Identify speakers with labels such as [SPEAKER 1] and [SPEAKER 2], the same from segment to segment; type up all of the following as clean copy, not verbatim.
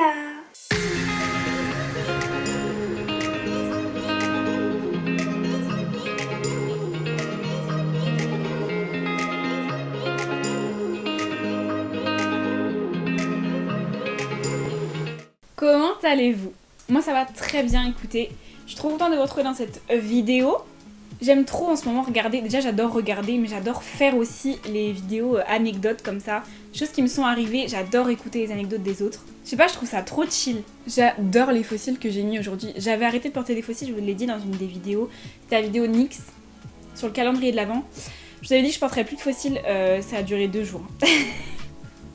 [SPEAKER 1] Voilà. Comment allez-vous? Moi ça va très bien, écoutez. Je suis trop contente de vous retrouver dans cette vidéo. J'aime trop en ce moment regarder, déjà j'adore regarder, mais j'adore faire aussi les vidéos anecdotes comme ça. Choses qui me sont arrivées, j'adore écouter les anecdotes des autres. Je sais pas, je trouve ça trop chill. J'adore les fossiles que j'ai mis aujourd'hui. J'avais arrêté de porter des fossiles, je vous l'ai dit dans une des vidéos. C'était la vidéo NYX, sur le calendrier de l'Avent. Je vous avais dit que je porterais plus de fossiles, ça a duré 2 jours.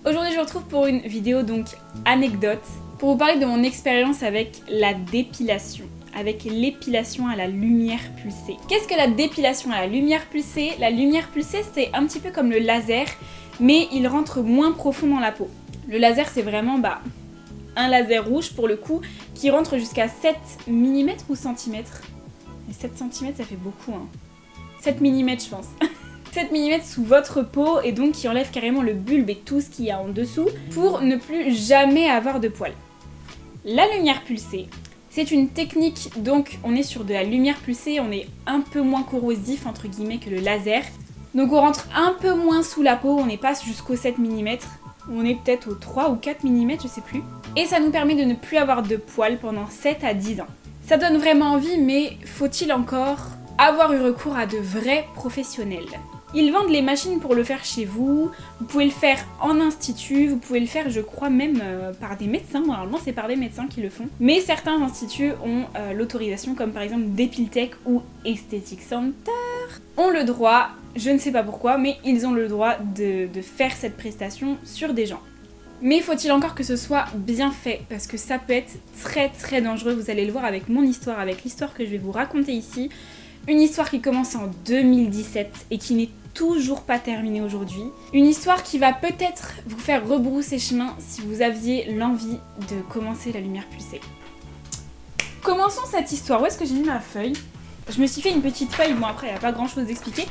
[SPEAKER 1] Aujourd'hui je vous retrouve pour une vidéo donc anecdote, pour vous parler de mon expérience avec la dépilation. Avec l'épilation à la lumière pulsée. Qu'est-ce que la dépilation à la lumière pulsée? La lumière pulsée, c'est un petit peu comme le laser, mais il rentre moins profond dans la peau. Le laser, c'est vraiment un laser rouge pour le coup, qui rentre jusqu'à 7 mm ou cm. Et 7 cm, ça fait beaucoup, hein. 7 mm, je pense. 7 mm sous votre peau, et donc qui enlève carrément le bulbe et tout ce qu'il y a en dessous, pour ne plus jamais avoir de poils. La lumière pulsée, c'est une technique, donc on est sur de la lumière pulsée, on est un peu moins corrosif entre guillemets que le laser. Donc on rentre un peu moins sous la peau, on n'est pas jusqu'au 7 mm, on est peut-être au 3 ou 4 mm, je sais plus. Et ça nous permet de ne plus avoir de poils pendant 7 à 10 ans. Ça donne vraiment envie, mais faut-il encore avoir eu recours à de vrais professionnels? Ils vendent les machines pour le faire chez vous, vous pouvez le faire en institut, vous pouvez le faire je crois même par des médecins, normalement c'est par des médecins qui le font. Mais certains instituts ont l'autorisation comme par exemple Depiltech ou Aesthetic Center ont le droit, je ne sais pas pourquoi, mais ils ont le droit de faire cette prestation sur des gens. Mais faut-il encore que ce soit bien fait, parce que ça peut être très très dangereux, vous allez le voir avec mon histoire, avec l'histoire que je vais vous raconter ici. Une histoire qui commence en 2017 et qui n'est toujours pas terminée aujourd'hui. Une histoire qui va peut-être vous faire rebrousser chemin si vous aviez l'envie de commencer la lumière pulsée. Commençons cette histoire. Où est-ce que j'ai mis ma feuille? Je me suis fait une petite feuille, bon après il n'y a pas grand chose à expliquer.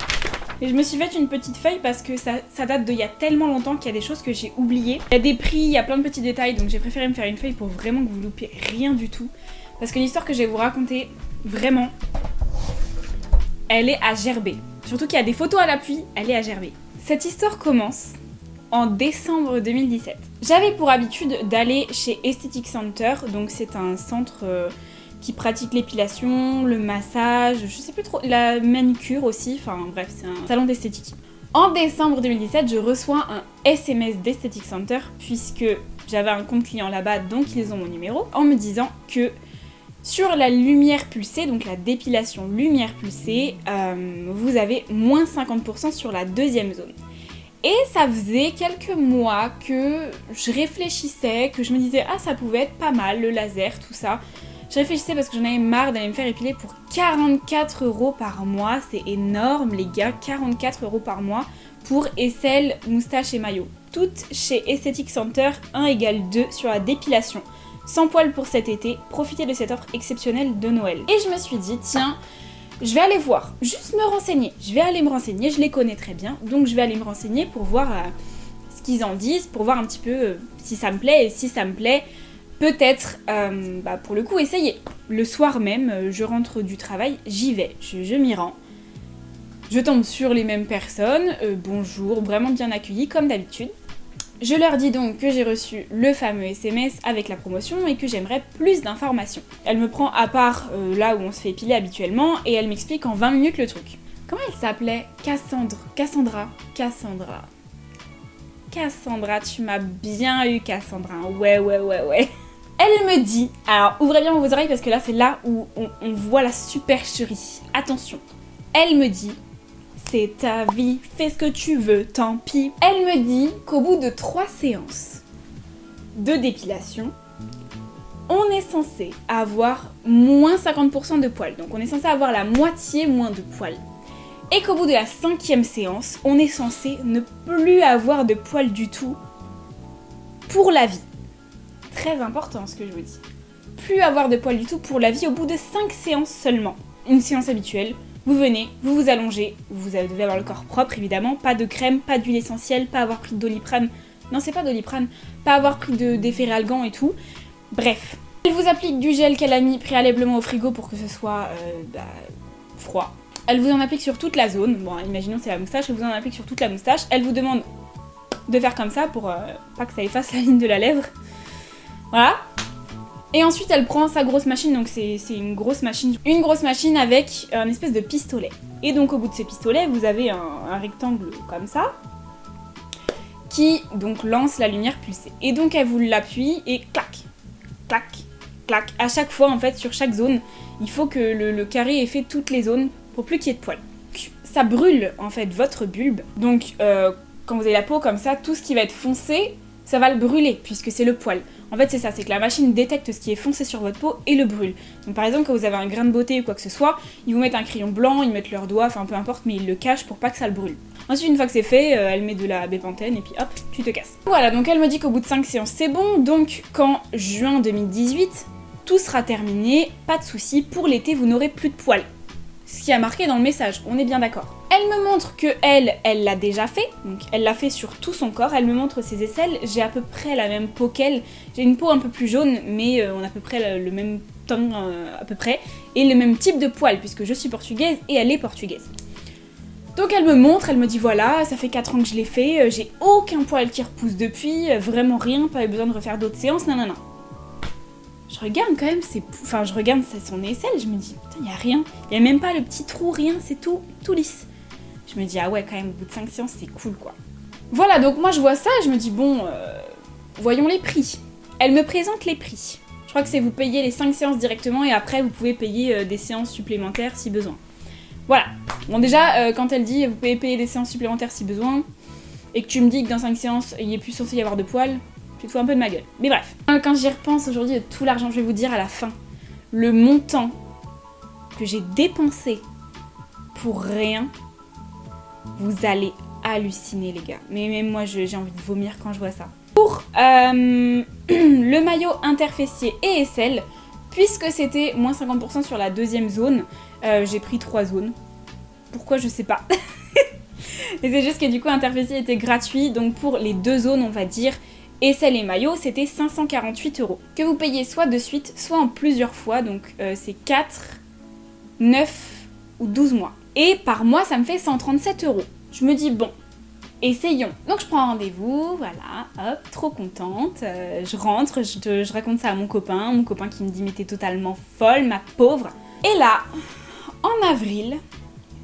[SPEAKER 1] Mais je me suis fait une petite feuille parce que ça date d'il y a tellement longtemps qu'il y a des choses que j'ai oubliées. Il y a des prix, il y a plein de petits détails, donc j'ai préféré me faire une feuille pour vraiment que vous loupiez rien du tout. Parce que l'histoire que je vais vous raconter, vraiment, elle est à gerber. Surtout qu'il y a des photos à l'appui, elle est à gerber. Cette histoire commence en décembre 2017. J'avais pour habitude d'aller chez Aesthetic Center, donc c'est un centre qui pratique l'épilation, le massage, je sais plus trop, la manicure aussi, enfin bref, c'est un salon d'esthétique. En décembre 2017, je reçois un SMS d'Aesthetic Center, puisque j'avais un compte client là-bas, donc ils ont mon numéro, en me disant que sur la lumière pulsée, donc la dépilation lumière pulsée, vous avez moins 50% sur la deuxième zone. Et ça faisait quelques mois que je réfléchissais, que je me disais « Ah, ça pouvait être pas mal, le laser, tout ça ». Je réfléchissais parce que j'en avais marre d'aller me faire épiler pour 44 € par mois. C'est énorme les gars, 44 € par mois pour aisselle, moustache et maillot. Toutes chez Aesthetic Center, 1 égale 2 sur la dépilation. Sans poils pour cet été, profitez de cette offre exceptionnelle de Noël. Et je me suis dit, tiens, je vais aller voir, juste me renseigner. Je vais aller me renseigner, je les connais très bien, donc je vais aller me renseigner pour voir ce qu'ils en disent, pour voir un petit peu si ça me plaît, et si ça me plaît, peut-être, pour le coup, essayer. Le soir même, je rentre du travail, j'y vais, je m'y rends. Je tombe sur les mêmes personnes, bonjour, vraiment bien accueillis comme d'habitude. Je leur dis donc que j'ai reçu le fameux SMS avec la promotion et que j'aimerais plus d'informations. Elle me prend à part là où on se fait épiler habituellement et elle m'explique en 20 minutes le truc. Comment elle s'appelait? Cassandra, tu m'as bien eu Cassandra, ouais. Elle me dit, alors ouvrez bien vos oreilles parce que là c'est là où on voit la supercherie. Attention, elle me dit, c'est ta vie, fais ce que tu veux, tant pis. Elle me dit qu'au bout de 3 séances de dépilation, on est censé avoir moins 50% de poils. Donc on est censé avoir la moitié moins de poils. Et qu'au bout de la 5e séance, on est censé ne plus avoir de poils du tout pour la vie. Très important ce que je vous dis. Plus avoir de poils du tout pour la vie au bout de 5 séances seulement. Une séance habituelle. Vous venez, vous vous allongez, vous devez avoir le corps propre évidemment, pas de crème, pas d'huile essentielle, pas avoir pris de Doliprane, non c'est pas Doliprane, pas avoir pris d'Efferalgan et tout. Bref. Elle vous applique du gel qu'elle a mis préalablement au frigo pour que ce soit froid. Elle vous en applique sur toute la zone. Bon, imaginons c'est la moustache, elle vous en applique sur toute la moustache. Elle vous demande de faire comme ça pour pas que ça efface la ligne de la lèvre. Voilà. Et ensuite, elle prend sa grosse machine, donc c'est une grosse machine. Une grosse machine avec un espèce de pistolet. Et donc au bout de ce pistolet, vous avez un rectangle comme ça, qui donc lance la lumière pulsée. Et donc elle vous l'appuie et clac, clac, clac. À chaque fois, en fait, sur chaque zone, il faut que le carré ait fait toutes les zones pour plus qu'il y ait de poils. Ça brûle en fait votre bulbe. Donc quand vous avez la peau comme ça, tout ce qui va être foncé, ça va le brûler puisque c'est le poil. En fait c'est ça, c'est que la machine détecte ce qui est foncé sur votre peau et le brûle. Donc par exemple quand vous avez un grain de beauté ou quoi que ce soit, ils vous mettent un crayon blanc, ils mettent leurs doigts, enfin peu importe, mais ils le cachent pour pas que ça le brûle. Ensuite une fois que c'est fait, elle met de la bépantène et puis hop, tu te casses. Voilà, donc elle me dit qu'au bout de 5 séances c'est bon, donc qu'en juin 2018, tout sera terminé, pas de soucis, pour l'été vous n'aurez plus de poils. Ce qui a marqué dans le message, on est bien d'accord. Elle me montre que elle l'a déjà fait, donc elle l'a fait sur tout son corps, elle me montre ses aisselles, j'ai à peu près la même peau qu'elle, j'ai une peau un peu plus jaune, mais on a à peu près le même teint à peu près, et le même type de poils, puisque je suis portugaise et elle est portugaise. Donc elle me montre, elle me dit voilà, ça fait 4 ans que je l'ai fait, j'ai aucun poil qui repousse depuis, vraiment rien, pas besoin de refaire d'autres séances, nanana. Je regarde quand même je regarde son aisselle, je me dis, putain, il y a rien. Il y a même pas le petit trou, rien, c'est tout lisse. Je me dis, ah ouais, quand même, au bout de 5 séances, c'est cool, quoi. Voilà, donc moi, je vois ça, et je me dis, bon, voyons les prix. Elle me présente les prix. Je crois que c'est vous payez les 5 séances directement, et après, vous pouvez payer des séances supplémentaires si besoin. Voilà. Bon, déjà, quand elle dit, vous pouvez payer des séances supplémentaires si besoin, et que tu me dis que dans 5 séances, il est plus censé y avoir de poils, tu te fous un peu de ma gueule. Mais bref. Quand j'y repense aujourd'hui, de tout l'argent, je vais vous dire à la fin, le montant que j'ai dépensé pour rien, vous allez halluciner les gars. Mais même moi, j'ai envie de vomir quand je vois ça. Pour le maillot interfessier et aisselle, puisque c'était moins 50% sur la deuxième zone, j'ai pris 3 zones. Pourquoi, je sais pas. Et c'est juste que du coup, interfessier était gratuit, donc pour les 2 zones, on va dire, aisselle et maillot, c'était 548 €. Que vous payez soit de suite, soit en plusieurs fois, donc c'est 4, 9 ou 12 mois. Et par mois, ça me fait 137 €. Je me dis, bon, essayons. Donc je prends un rendez-vous, voilà, hop, trop contente. Je rentre, je raconte ça à mon copain qui me dit, mais t'es totalement folle, ma pauvre. Et là, en avril,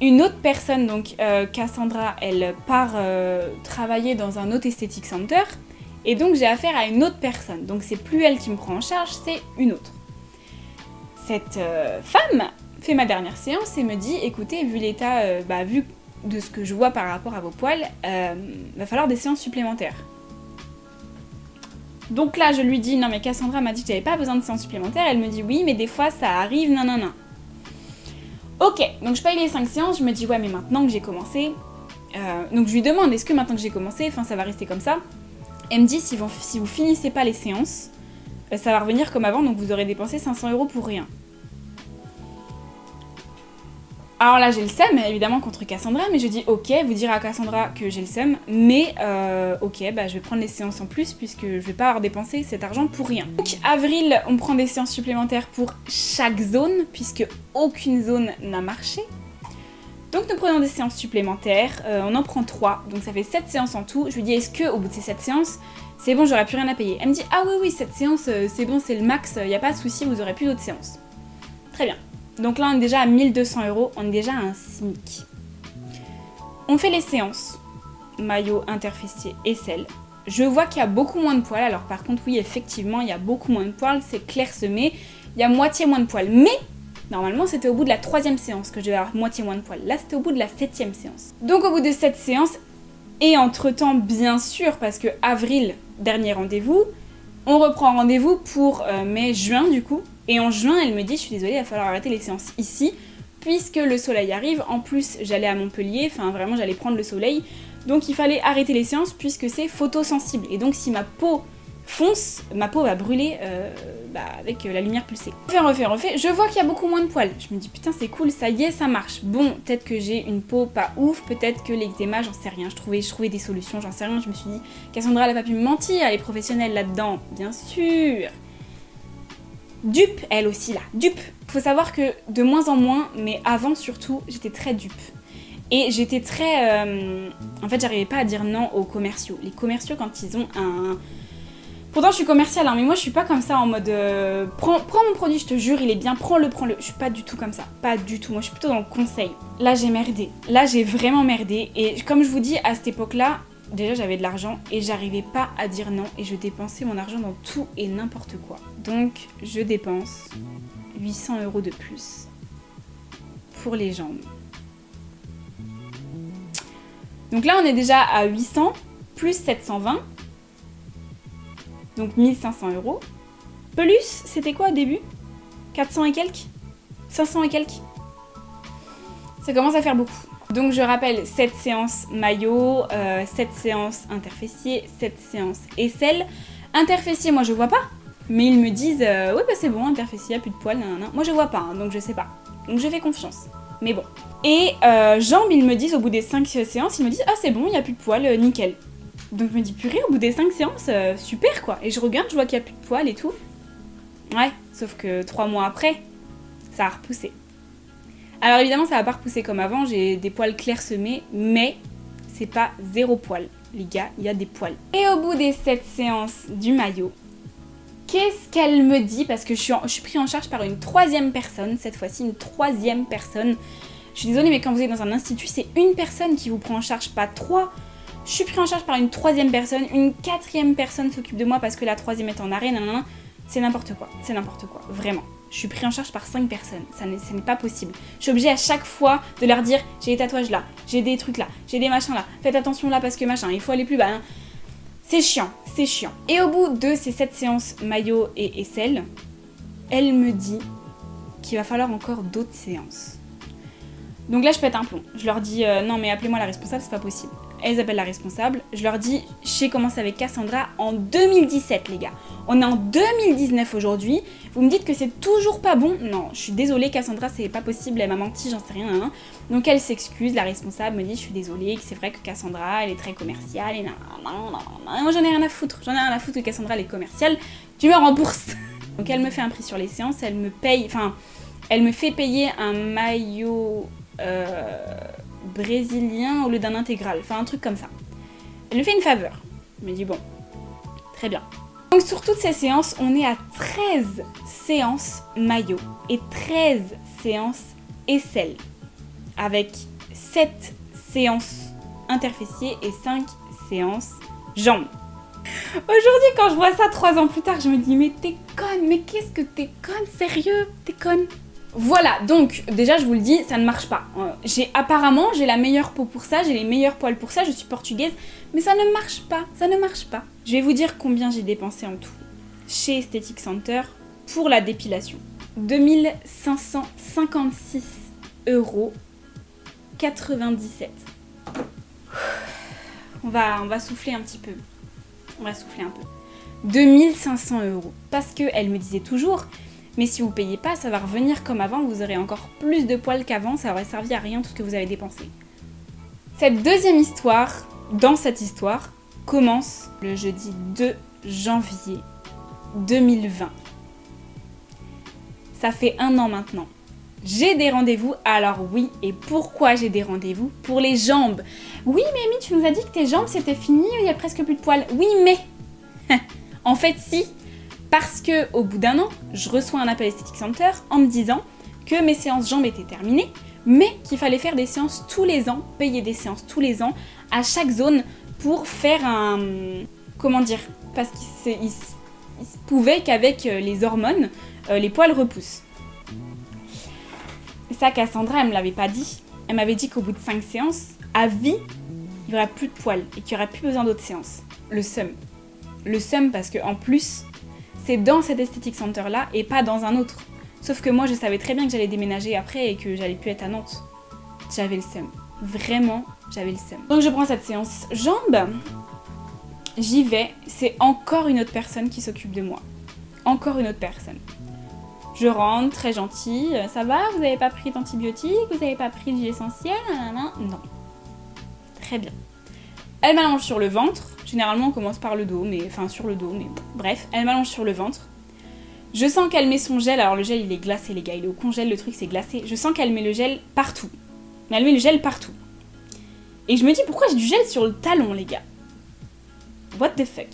[SPEAKER 1] une autre personne, donc Cassandra, elle part travailler dans un autre Aesthetic Center. Et donc j'ai affaire à une autre personne, donc c'est plus elle qui me prend en charge, c'est une autre. Cette femme fait ma dernière séance et me dit, écoutez, vu l'état, vu de ce que je vois par rapport à vos poils, va falloir des séances supplémentaires. Donc là je lui dis, non mais Cassandra m'a dit que j'avais pas besoin de séances supplémentaires, elle me dit oui mais des fois ça arrive, nanana. Ok, donc je paye les 5 séances, je me dis ouais mais maintenant que j'ai commencé, donc je lui demande, est-ce que maintenant que j'ai commencé, ça va rester comme ça? Elle me dit, si vous finissez pas les séances, ça va revenir comme avant, donc vous aurez dépensé 500 € pour rien. Alors là, j'ai le seum, évidemment, contre Cassandra, mais je dis, ok, vous direz à Cassandra que j'ai le seum, mais ok, je vais prendre les séances en plus, puisque je vais pas avoir dépensé cet argent pour rien. Donc, avril, on prend des séances supplémentaires pour chaque zone, puisque aucune zone n'a marché. Donc nous prenons des séances supplémentaires, on en prend 3, donc ça fait 7 séances en tout. Je lui dis, est-ce que au bout de ces 7 séances, c'est bon, j'aurai plus rien à payer? Elle me dit, ah oui, cette séance, c'est bon, c'est le max, y a pas de souci, vous aurez plus d'autres séances. Très bien. Donc là, on est déjà à 1 200 €, on est déjà à un SMIC. On fait les séances, maillot, interfessier, aisselle. Je vois qu'il y a beaucoup moins de poils, alors par contre, oui, effectivement, il y a beaucoup moins de poils, c'est clairsemé, il y a moitié moins de poils, mais normalement, c'était au bout de la 3e séance que je devais avoir moitié moins de poils. Là, c'était au bout de la 7e séance. Donc, au bout de cette séance, et entre-temps, bien sûr, parce que avril, dernier rendez-vous, on reprend rendez-vous pour mai-juin, du coup. Et en juin, elle me dit, je suis désolée, il va falloir arrêter les séances ici, puisque le soleil arrive. En plus, j'allais à Montpellier, vraiment, j'allais prendre le soleil. Donc, il fallait arrêter les séances, puisque c'est photosensible. Et donc, si ma peau fonce, ma peau va brûler avec la lumière pulsée. Refait, je vois qu'il y a beaucoup moins de poils. Je me dis putain c'est cool, ça y est, ça marche. Bon, peut-être que j'ai une peau pas ouf, peut-être que l'eczéma, j'en sais rien. Je trouvais des solutions, j'en sais rien. Je me suis dit, Cassandra elle a pas pu me mentir, elle est professionnelle là-dedans, bien sûr. Dupe, elle aussi là, dupe. Faut savoir que de moins en moins, mais avant surtout, j'étais très dupe. Et j'étais très... En fait, j'arrivais pas à dire non aux commerciaux. Les commerciaux, quand ils ont un... Pourtant, je suis commerciale, hein, mais moi, je suis pas comme ça en mode... prends mon produit, je te jure, il est bien, prends-le. Je suis pas du tout comme ça, pas du tout. Moi, je suis plutôt dans le conseil. Là, j'ai merdé. Là, j'ai vraiment merdé. Et comme je vous dis, à cette époque-là, déjà, j'avais de l'argent et j'arrivais pas à dire non. Et je dépensais mon argent dans tout et n'importe quoi. Donc, je dépense 800 € de plus pour les jambes. Donc là, on est déjà à 800 plus 720. Donc 1500 €. Plus, c'était quoi au début? 400 et quelques? 500 et quelques? Ça commence à faire beaucoup. Donc je rappelle, 7 séances maillot, 7 séances interfessiers, 7 séances aisselle. Interfessier, moi je vois pas. Mais ils me disent, ouais bah c'est bon, interfessier, plus de poils, nanana. Moi je vois pas, hein, donc je sais pas. Donc je fais confiance. Mais bon. Et jambes, ils me disent au bout des 5 séances, ils me disent, ah c'est bon, il n'y a plus de poils, nickel. Donc je me dis, purée, au bout des 5 séances, super quoi. Et je regarde, je vois qu'il n'y a plus de poils et tout. Ouais, sauf que 3 mois après, ça a repoussé. Alors évidemment, ça va pas repousser comme avant, j'ai des poils clairsemés, mais c'est pas 0 poil. Les gars, il y a des poils. Et au bout des 7 séances du maillot, qu'est-ce qu'elle me dit? Parce que je suis pris en charge par une 3e personne, cette fois-ci une 3e personne. Je suis désolée, mais quand vous êtes dans un institut, c'est une personne qui vous prend en charge, pas 3. Je suis pris en charge par une 3e personne, une 4e personne s'occupe de moi parce que la 3e est en arrêt, nanana. C'est n'importe quoi, vraiment. Je suis pris en charge par 5 personnes, ce n'est pas possible. Je suis obligée à chaque fois de leur dire, j'ai des tatouages là, j'ai des trucs là, j'ai des machins là, faites attention là parce que machin, il faut aller plus bas. Hein. C'est chiant. Et au bout de ces 7 séances maillot et aisselle, elle me dit qu'il va falloir encore d'autres séances. Donc là, je pète un plomb. Je leur dis, non mais appelez-moi la responsable, c'est pas possible. Elles appellent la responsable. Je leur dis, j'ai commencé avec Cassandra en 2017, les gars. On est en 2019 aujourd'hui. Vous me dites que c'est toujours pas bon? Non, je suis désolée, Cassandra, c'est pas possible. Elle m'a menti, j'en sais rien. Hein. Donc elle s'excuse. La responsable me dit, je suis désolée, que c'est vrai que Cassandra, elle est très commerciale. Et moi, j'en ai rien à foutre. J'en ai rien à foutre que Cassandra, elle est commerciale. Tu me rembourses. Donc elle me fait un prix sur les séances. Elle me paye, enfin, elle me fait payer un maillot... brésilien au lieu d'un intégral, enfin un truc comme ça. Elle me fait une faveur. Je me dis bon, très bien. Donc sur toutes ces séances, on est à 13 séances maillot et 13 séances aisselle, avec 7 séances interfessiers et 5 séances jambes. Aujourd'hui, quand je vois ça 3 ans plus tard, je me dis mais t'es conne, mais qu'est-ce que t'es conne, sérieux, t'es conne. Voilà, donc déjà je vous le dis, ça ne marche pas. Apparemment, j'ai la meilleure peau pour ça, j'ai les meilleurs poils pour ça, je suis portugaise, mais ça ne marche pas, ça ne marche pas. Je vais vous dire combien j'ai dépensé en tout chez Aesthetic Center pour la dépilation. 2556 € 97. On va souffler un petit peu. On va souffler un peu. 2500 €. Parce qu'elle me disait toujours... Mais si vous payez pas, ça va revenir comme avant, vous aurez encore plus de poils qu'avant, ça aurait servi à rien tout ce que vous avez dépensé. Cette deuxième histoire, dans cette histoire, commence le jeudi 2 janvier 2020. Ça fait 1 an maintenant. J'ai des rendez-vous, alors oui, et pourquoi j'ai des rendez-vous? Pour les jambes. Oui, mais Amy, tu nous as dit que tes jambes c'était fini, il y a presque plus de poils. Oui, mais... en fait, si... Parce que au bout d'1 an, je reçois un appel Aesthetic Center en me disant que mes séances jambes étaient terminées, mais qu'il fallait faire des séances tous les ans, payer des séances tous les ans à chaque zone pour faire un... Comment dire? Parce qu'il se pouvait qu'avec les hormones, les poils repoussent. Et ça, Cassandra, elle me l'avait pas dit. Elle m'avait dit qu'au bout de 5 séances, à vie, il n'y aurait plus de poils et qu'il n'y aurait plus besoin d'autres séances. Le seum. Le seum parce qu'en plus... c'est dans cet Aesthetic Center là et pas dans un autre. Sauf que moi je savais très bien que j'allais déménager après et que j'allais plus être à Nantes. J'avais le seum. Vraiment, j'avais le seum. Donc je prends cette séance jambes. J'y vais. C'est encore une autre personne qui s'occupe de moi. Encore une autre personne. Je rentre, très gentille. Ça va? Vous n'avez pas pris d'antibiotiques? Vous n'avez pas pris d'huile essentielle? Non. Très bien. Elle m'allonge sur le ventre. Généralement, on commence par le dos, mais enfin sur le dos, mais bon, bref. Elle m'allonge sur le ventre. Je sens qu'elle met son gel, alors le gel il est glacé les gars, il est au congèle, le truc c'est glacé. Je sens qu'elle met le gel partout. Mais elle met le gel partout. Et je me dis pourquoi j'ai du gel sur le talon les gars. What the fuck.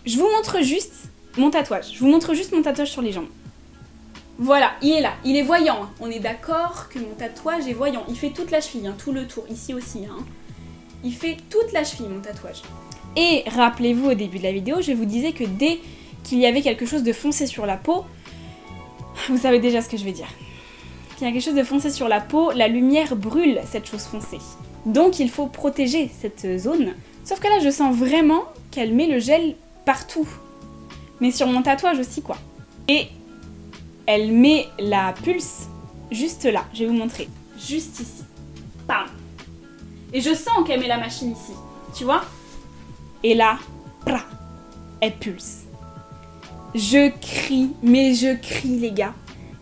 [SPEAKER 1] Je vous montre juste mon tatouage. Je vous montre juste mon tatouage sur les jambes. Voilà, il est là, il est voyant. On est d'accord que mon tatouage est voyant. Il fait toute la cheville, hein, tout le tour, ici aussi. Hein. Il fait toute la cheville mon tatouage. Et rappelez-vous au début de la vidéo, je vous disais que dès qu'il y avait quelque chose de foncé sur la peau, vous savez déjà ce que je vais dire. Qu'il y a quelque chose de foncé sur la peau, la lumière brûle cette chose foncée. Donc il faut protéger cette zone. Sauf que là je sens vraiment qu'elle met le gel partout. Mais sur mon tatouage aussi quoi. Et elle met la pulse juste là, je vais vous montrer. Juste ici. Bam. Et je sens qu'elle met la machine ici, tu vois. Et là, elle pulse. Je crie, mais je crie les gars.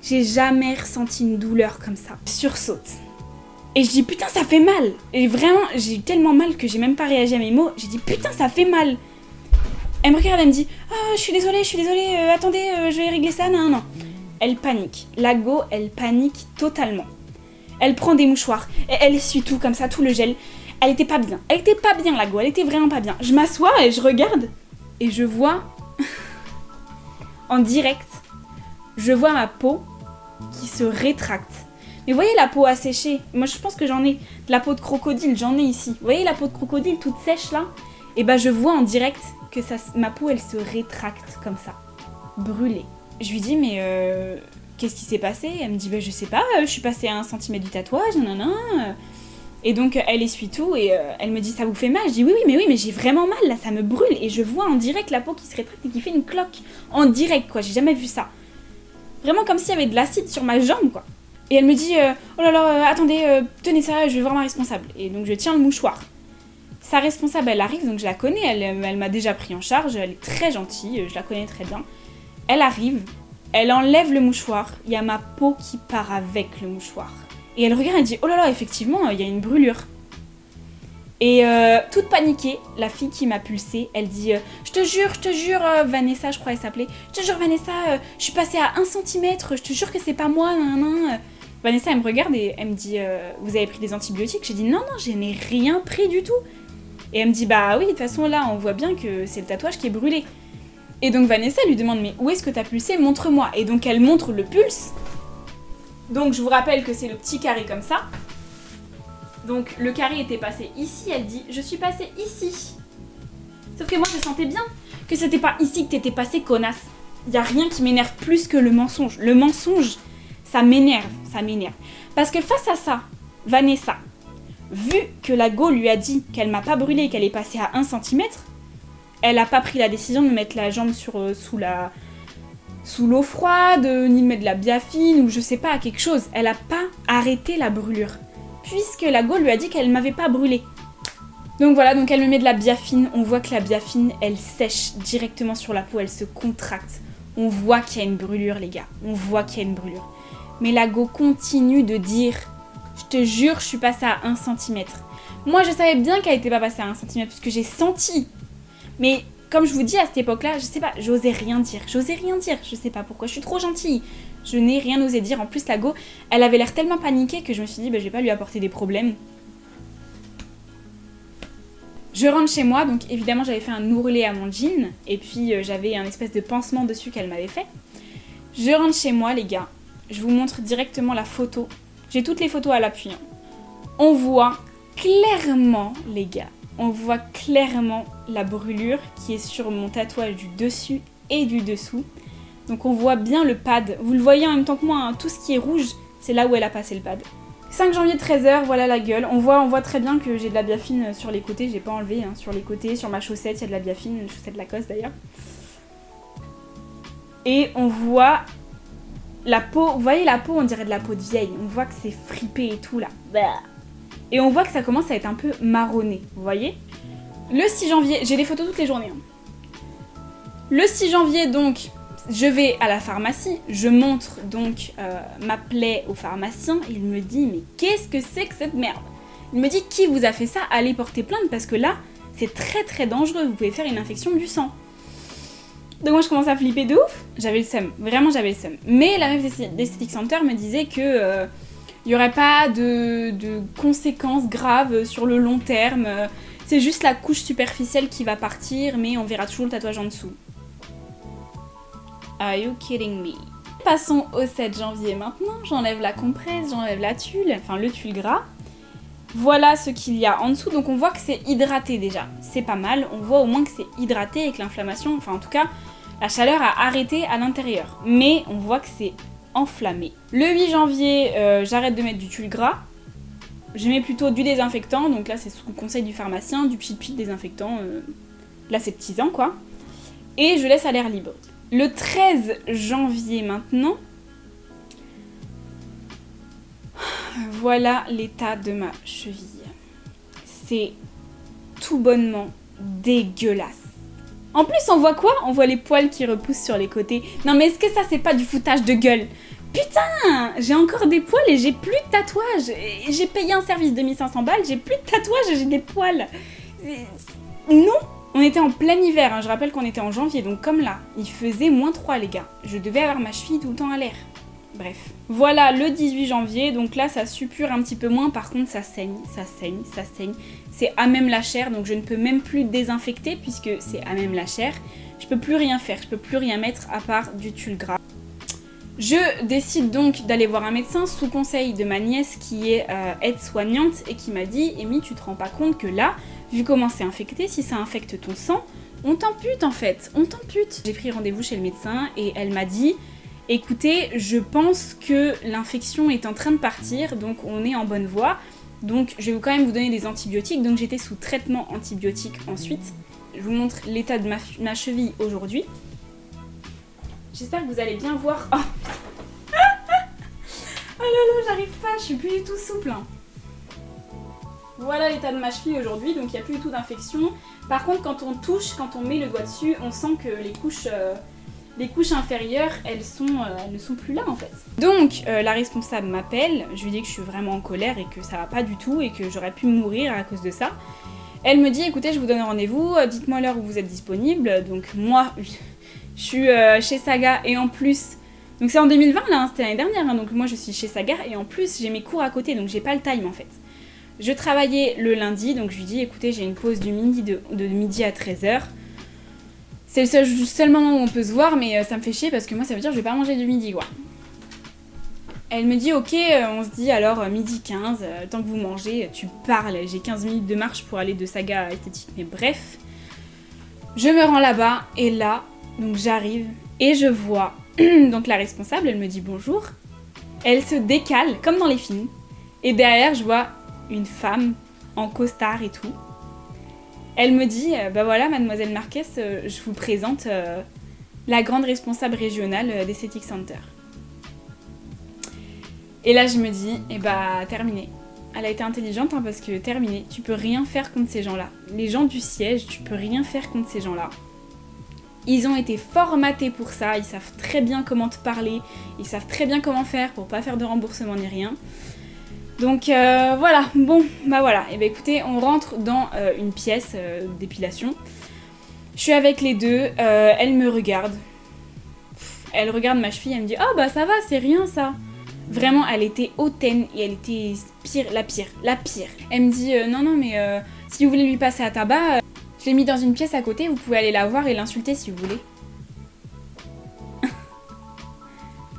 [SPEAKER 1] J'ai jamais ressenti une douleur comme ça. Sursaute. Et je dis putain ça fait mal. Et vraiment j'ai eu tellement mal que j'ai même pas réagi à mes mots. J'ai dit putain ça fait mal. Elle me regarde, elle me dit oh, je suis désolée, attendez, je vais régler ça, non. Elle panique. La go, elle panique totalement. Elle prend des mouchoirs et elle essuie tout comme ça, tout le gel. Elle était pas bien. Elle était pas bien la go, elle était vraiment pas bien. Je m'assois et je regarde et je vois en direct, je vois ma peau qui se rétracte. Mais vous voyez la peau asséchée, moi je pense que j'en ai de la peau de crocodile, j'en ai ici. Vous voyez la peau de crocodile toute sèche là? Et bah je vois en direct que ma peau elle se rétracte comme ça, brûlée. Je lui dis mais qu'est-ce qui s'est passé? Elle me dit bah je sais pas, je suis passée à 1 centimètre du tatouage, nanana. Et donc elle essuie tout et elle me dit ça vous fait mal? Je dis oui mais j'ai vraiment mal là, ça me brûle. Et je vois en direct la peau qui se rétracte et qui fait une cloque. En direct quoi, j'ai jamais vu ça. Vraiment comme s'il y avait de l'acide sur ma jambe quoi. Et elle me dit oh là là, attendez, tenez ça, je vais voir ma responsable. Et donc je tiens le mouchoir. Sa responsable elle arrive, donc je la connais, elle m'a déjà pris en charge, elle est très gentille, je la connais très bien. Elle arrive, elle enlève le mouchoir, il y a ma peau qui part avec le mouchoir. Et elle regarde et dit oh là là, effectivement, il y a une brûlure. Et toute paniquée, la fille qui m'a pulsée, elle dit je te jure, Vanessa, je crois qu'elle s'appelait. Je te jure, Vanessa, je suis passée à 1 centimètre, je te jure que c'est pas moi, nan. Vanessa, elle me regarde et elle me dit vous avez pris des antibiotiques? J'ai dit non, je n'ai rien pris du tout. Et elle me dit bah oui, de toute façon là, on voit bien que c'est le tatouage qui est brûlé. Et donc Vanessa lui demande mais où est-ce que t'as pulsé? Montre-moi. Et donc elle montre le pulse. Donc je vous rappelle que c'est le petit carré comme ça. Donc le carré était passé ici, elle dit je suis passée ici. Sauf que moi je sentais bien que c'était pas ici que t'étais passée, connasse. Y a rien qui m'énerve plus que le mensonge. Le mensonge, ça m'énerve. Parce que face à ça, Vanessa, vu que la go lui a dit qu'elle m'a pas brûlé et qu'elle est passée à 1 centimètre, elle a pas pris la décision de me mettre la jambe sous l'eau froide, ni de mettre de la biafine ou je sais pas, quelque chose. Elle a pas arrêté la brûlure. Puisque la go lui a dit qu'elle m'avait pas brûlé. Donc voilà, donc elle me met de la biafine. On voit que la biafine, elle sèche directement sur la peau, elle se contracte. On voit qu'il y a une brûlure, les gars. On voit qu'il y a une brûlure. Mais la go continue de dire je te jure, je suis passée à 1 centimètre. Moi, je savais bien qu'elle était pas passée à 1 centimètre parce que j'ai senti. Mais comme je vous dis, à cette époque-là, je sais pas, j'osais rien dire. Je sais pas pourquoi, je suis trop gentille. Je n'ai rien osé dire. En plus, la go, elle avait l'air tellement paniquée que je me suis dit, bah, je vais pas lui apporter des problèmes. Je rentre chez moi, donc évidemment, j'avais fait un ourlet à mon jean. Et puis, j'avais un espèce de pansement dessus qu'elle m'avait fait. Je rentre chez moi, les gars. Je vous montre directement la photo. J'ai toutes les photos à l'appui. Hein. On voit clairement, les gars, on voit clairement la brûlure qui est sur mon tatouage du dessus et du dessous. Donc on voit bien le pad. Vous le voyez en même temps que moi, hein, tout ce qui est rouge, c'est là où elle a passé le pad. 5 janvier 13h, voilà la gueule. On voit très bien que j'ai de la biafine sur les côtés. J'ai pas enlevé, hein, sur les côtés, sur ma chaussette, il y a de la biafine, une chaussette Lacoste d'ailleurs. Et on voit la peau, vous voyez la peau, on dirait de la peau de vieille. On voit que c'est fripé et tout là. Et on voit que ça commence à être un peu marronné, vous voyez. Le 6 janvier, j'ai des photos toutes les journées. Hein. Le 6 janvier donc, je vais à la pharmacie, je montre donc ma plaie au pharmacien. Il me dit mais qu'est-ce que c'est que cette merde? Il me dit qui vous a fait ça? Allez porter plainte parce que là, c'est très très dangereux, vous pouvez faire une infection du sang. Donc moi je commence à flipper de ouf. J'avais le seum, vraiment j'avais le seum. Mais la meuf d'Aesthetic Center me disait que il n'y aurait pas de conséquences graves sur le long terme. C'est juste la couche superficielle qui va partir, mais on verra toujours le tatouage en dessous. Are you kidding me? Passons au 7 janvier maintenant. J'enlève la compresse, j'enlève la tulle, enfin le tulle gras. Voilà ce qu'il y a en dessous. Donc on voit que c'est hydraté déjà. C'est pas mal. On voit au moins que c'est hydraté et que l'inflammation, enfin en tout cas, la chaleur a arrêté à l'intérieur. Mais on voit que c'est enflammé. Le 8 janvier, j'arrête de mettre du tulle gras. Je mets plutôt du désinfectant. Donc là, c'est sous le conseil du pharmacien, du pchit-pchit désinfectant, l'aseptisant quoi. Et je laisse à l'air libre. Le 13 janvier maintenant, voilà l'état de ma cheville. C'est tout bonnement dégueulasse. En plus, on voit quoi? On voit les poils qui repoussent sur les côtés. Non mais est-ce que ça, c'est pas du foutage de gueule? Putain! J'ai encore des poils et j'ai plus de tatouages. J'ai payé un service de 1500 balles, j'ai plus de tatouages et j'ai des poils. Non! On était en plein hiver, hein. Je rappelle qu'on était en janvier, donc comme là, il faisait -3 les gars. Je devais avoir ma cheville tout le temps à l'air. Bref. Voilà le 18 janvier, donc là ça suppure un petit peu moins, par contre ça saigne, ça saigne, ça saigne. C'est à même la chair, donc je ne peux même plus désinfecter puisque c'est à même la chair. Je peux plus rien faire, je peux plus rien mettre à part du tulle gras. Je décide donc d'aller voir un médecin sous conseil de ma nièce qui est aide-soignante et qui m'a dit « Amy, tu te rends pas compte que là, vu comment c'est infecté, si ça infecte ton sang, on t'ampute en fait, on t'ampute ». J'ai pris rendez-vous chez le médecin et elle m'a dit « Écoutez, je pense que l'infection est en train de partir, donc on est en bonne voie, donc je vais quand même vous donner des antibiotiques ». Donc j'étais sous traitement antibiotique ensuite. Je vous montre l'état de ma cheville aujourd'hui. J'espère que vous allez bien voir. Oh, oh là là, j'arrive pas, je suis plus du tout souple. Hein. Voilà l'état de ma cheville aujourd'hui, donc il n'y a plus du tout d'infection. Par contre, quand on touche, quand on met le doigt dessus, on sent que les couches inférieures, elles ne sont plus là en fait. Donc, la responsable m'appelle, je lui dis que je suis vraiment en colère et que ça va pas du tout et que j'aurais pu mourir à cause de ça. Elle me dit, écoutez, je vous donne rendez-vous, dites-moi l'heure où vous êtes disponible. Donc moi, je suis chez Saga et en plus... Donc c'est en 2020 là, hein, c'était l'année dernière, hein, donc moi je suis chez Saga et en plus j'ai mes cours à côté, donc j'ai pas le time en fait. Je travaillais le lundi, donc je lui dis, écoutez, j'ai une pause du midi de midi à 13h. C'est le seul moment où on peut se voir, mais ça me fait chier parce que moi ça veut dire que je vais pas manger du midi quoi. Elle me dit, ok, on se dit alors midi 15, tant que vous mangez, tu parles, j'ai 15 minutes de marche pour aller de Saga à Esthétique, mais bref. Je me rends là-bas et là, donc j'arrive et je vois donc la responsable, elle me dit bonjour. Elle se décale comme dans les films et derrière je vois une femme en costard et tout. Elle me dit, bah voilà mademoiselle Marquez, je vous présente la grande responsable régionale d'Aesthetic Center. Et là je me dis, eh bah terminé. Elle a été intelligente hein, parce que terminé, tu peux rien faire contre ces gens-là. Les gens du siège, tu peux rien faire contre ces gens-là. Ils ont été formatés pour ça, ils savent très bien comment te parler, ils savent très bien comment faire pour pas faire de remboursement ni rien. Donc voilà, bon, bah voilà. Et bah écoutez, on rentre dans une pièce d'épilation. Je suis avec les deux, elle me regarde. Elle regarde ma cheville, elle me dit « Oh bah ça va, c'est rien ça !» Vraiment, elle était hautaine et elle était la pire. Elle me dit « Non, non, mais si vous voulez lui passer à tabac... Je l'ai mis dans une pièce à côté, vous pouvez aller la voir et l'insulter si vous voulez. »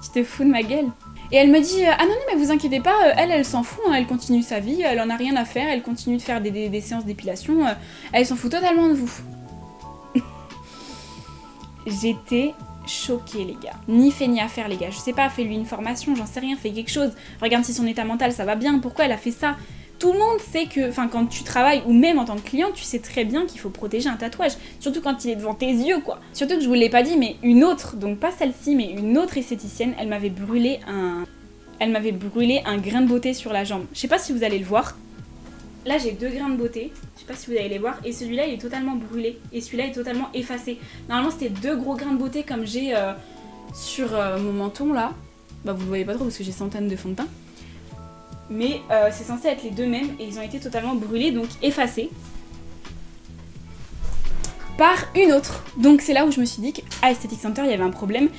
[SPEAKER 1] Tu te fous de ma gueule? Et elle me dit « Ah non, non, mais vous inquiétez pas, elle s'en fout, hein, elle continue sa vie, elle en a rien à faire, elle continue de faire des séances d'épilation, elle s'en fout totalement de vous. » J'étais choquée, les gars. Ni fait ni à faire, les gars. Je sais pas, fais-lui une formation, j'en sais rien, fais quelque chose. Regarde si son état mental, ça va bien, pourquoi elle a fait ça? Tout le monde sait que, enfin quand tu travailles ou même en tant que client, tu sais très bien qu'il faut protéger un tatouage. Surtout quand il est devant tes yeux quoi. Surtout que je vous l'ai pas dit, mais une autre, donc pas celle-ci, mais une autre esthéticienne, elle m'avait brûlé un grain de beauté sur la jambe. Je sais pas si vous allez le voir. Là j'ai 2 grains de beauté, je sais pas si vous allez les voir, et celui-là il est totalement brûlé, et celui-là est totalement effacé. Normalement c'était 2 gros grains de beauté comme j'ai sur mon menton là. Bah vous le voyez pas trop parce que j'ai centaines de fonds de teint. Mais c'est censé être les 2 mêmes et ils ont été totalement brûlés, donc effacés. par une autre. Donc c'est là où je me suis dit qu'à Aesthetic Center, il y avait un problème.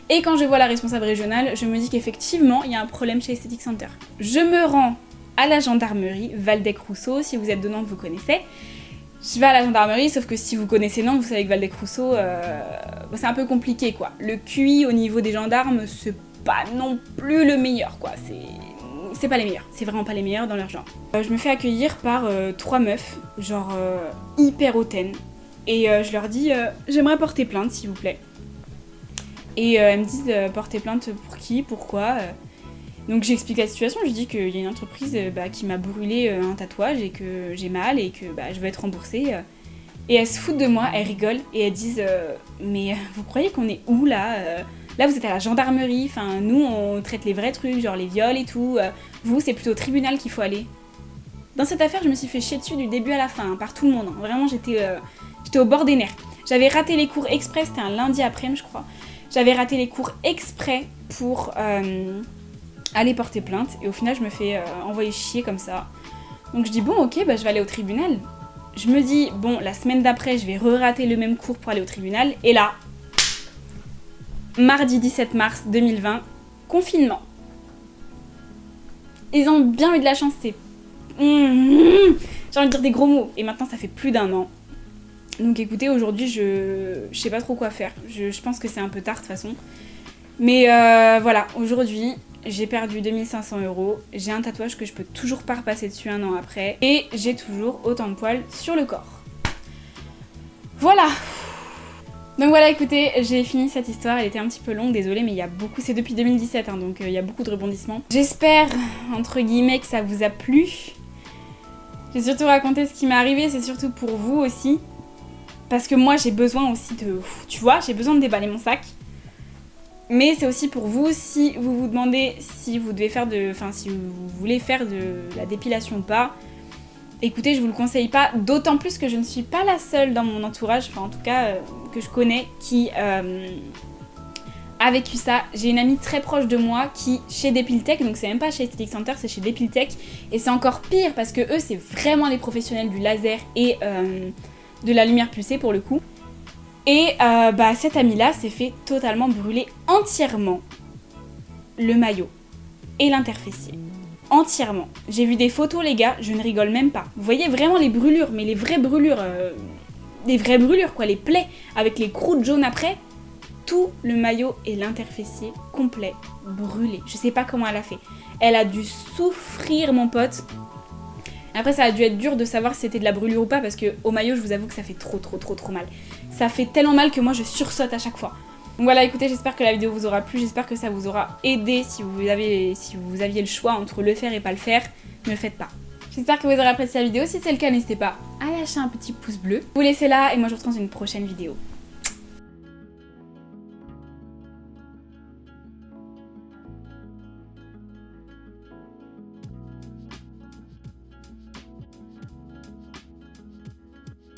[SPEAKER 1] Et quand je vois la responsable régionale, je me dis qu'effectivement, il y a un problème chez Aesthetic Center. Je me rends à la gendarmerie, Waldeck-Rousseau, si vous êtes de Nantes, vous connaissez. Je vais à la gendarmerie, sauf que si vous connaissez Nantes, vous savez que Waldeck-Rousseau, c'est un peu compliqué, quoi. Le QI au niveau des gendarmes, c'est pas non plus le meilleur, quoi. C'est pas les meilleurs, c'est vraiment pas les meilleurs dans leur genre. Je me fais accueillir par 3 meufs, genre hyper hautaines. Et je leur dis, j'aimerais porter plainte, s'il vous plaît. Et elles me disent, porter plainte pour qui, pourquoi Donc j'explique la situation, je dis qu'il y a une entreprise qui m'a brûlé un tatouage et que j'ai mal et que je vais être remboursée. Et elles se foutent de moi, elles rigolent et elles disent mais vous croyez qu'on est où là Là vous êtes à la gendarmerie, enfin nous on traite les vrais trucs, genre les viols et tout. Vous c'est plutôt au tribunal qu'il faut aller. Dans cette affaire je me suis fait chier dessus du début à la fin, par tout le monde. Vraiment j'étais au bord des nerfs. J'avais raté les cours exprès, c'était un lundi après-midi je crois. J'avais raté les cours exprès pour aller porter plainte et au final je me fais envoyer chier comme ça. Donc je dis bon ok je vais aller au tribunal. Je me dis bon la semaine d'après je vais re-rater le même cours pour aller au tribunal et là mardi 17 mars 2020 confinement. Ils ont bien eu de la chance, c'est j'ai envie de dire des gros mots et maintenant ça fait plus d'1 an. Donc écoutez aujourd'hui je sais pas trop quoi faire. Je pense que c'est un peu tard de toute façon. Mais voilà, aujourd'hui, j'ai perdu 2500 €, j'ai un tatouage que je peux toujours pas repasser dessus 1 an après, et j'ai toujours autant de poils sur le corps. Voilà. Donc voilà, écoutez, j'ai fini cette histoire, elle était un petit peu longue, désolée, mais il y a beaucoup, c'est depuis 2017, donc il y a beaucoup de rebondissements. J'espère, entre guillemets, que ça vous a plu. J'ai surtout raconté ce qui m'est arrivé, c'est surtout pour vous aussi, parce que moi j'ai besoin aussi de, tu vois, j'ai besoin de déballer mon sac. Mais c'est aussi pour vous, si vous vous demandez si vous devez faire si vous voulez faire de la dépilation ou pas. Écoutez, je vous le conseille pas, d'autant plus que je ne suis pas la seule dans mon entourage, enfin en tout cas que je connais, qui a vécu ça. J'ai une amie très proche de moi qui, chez Depiltech, donc c'est même pas chez Aesthetic Center, c'est chez Depiltech, et c'est encore pire parce que eux c'est vraiment les professionnels du laser et de la lumière pulsée pour le coup. Et cette amie-là s'est fait totalement brûler entièrement le maillot et l'interfessier. Entièrement. J'ai vu des photos les gars, je ne rigole même pas. Vous voyez vraiment les brûlures, mais les vraies brûlures, quoi, les plaies avec les croûtes jaunes après. Tout le maillot et l'interfessier complet brûlé. Je sais pas comment elle a fait. Elle a dû souffrir mon pote. Après ça a dû être dur de savoir si c'était de la brûlure ou pas parce que au maillot je vous avoue que ça fait trop mal. Ça fait tellement mal que moi je sursaute à chaque fois. Donc voilà, écoutez, j'espère que la vidéo vous aura plu, j'espère que ça vous aura aidé si vous aviez le choix entre le faire et pas le faire, ne le faites pas. J'espère que vous aurez apprécié la vidéo, si c'est le cas n'hésitez pas à lâcher un petit pouce bleu. Vous laissez là et moi je vous retrouve dans une prochaine vidéo.